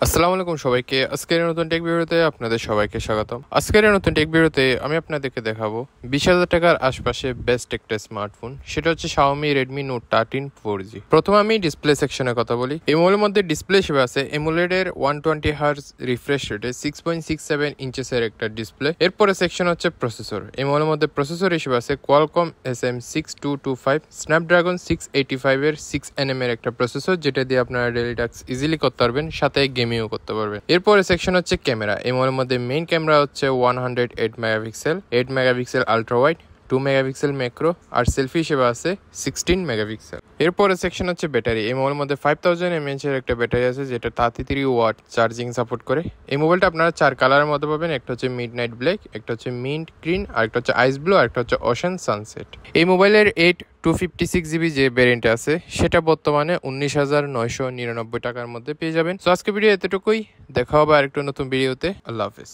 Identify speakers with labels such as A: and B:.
A: আসসালামু আলাইকুম সবাইকে। আজকের এই নতুন টেক ভিডিওতে আপনাদের সবাইকে স্বাগতম। আজকের এই নতুন টেক ভিডিওতে আমি আপনাদেরকে দেখাবো 20,000 টাকার আশপাশে বেস্ট একটা স্মার্টফোন, সেটা হচ্ছে Xiaomi Redmi Note 13 4G। প্রথমে আমি ডিসপ্লে সেকশনের কথা বলি। এই মোবাইলের মধ্যে ডিসপ্লে হিসেবে আছে AMOLED এর 120 হার্জ রিফ্রেশ রেটে 6.67 ইঞ্চেসের একটা ডিসপ্লে। এরপরে সেকশন হচ্ছে প্রসেসর। এই মোবাইলের মধ্যে প্রসেসর হিসেবে আছে Qualcomm SM6225 Snapdragon 685 এর 6nm এর একটা প্রসেসর, যেটা দিয়ে আপনারা ডেইলি টাস্ক ইজিলি করতে পারবেন, সাথে গেমিংও করতে পারবেন। এরপরে সেকশন হচ্ছে ক্যামেরা। এই মোবাইলের মধ্যে মেইন ক্যামেরা হচ্ছে 108 megapixel, 8 megapixel ultra wide, 2 megapixel macro, আর সেলফি হিসেবে আছে 16 মেগাপিক্সেল। এরপরে সেকশন হচ্ছে ব্যাটারি। এই মোবাইলের মধ্যে 5000 mAh এর একটা ব্যাটারি আছে, যেটা 33 ওয়াট চার্জিং সাপোর্ট করে। এই মোবাইলটা আপনারা 4 কালারের মধ্যে পাবেন। একটা হচ্ছে মিড নাইট ব্ল্যাক, একটা হচ্ছে মিন্ট গ্রিন, আর একটা হচ্ছে আইস ব্লু, আর একটা হচ্ছে ওশান সানসেট। এই মোবাইলের 256GB যে ভ্যারিয়েন্ট আছে, সেটা বর্তমানে 19,999 টাকার মধ্যে পেয়ে যাবেন। তো আজকে ভিডিও এতটুকুই। দেখা হবে আরেকটা নতুন ভিডিওতে। আল্লাহ হাফেজ।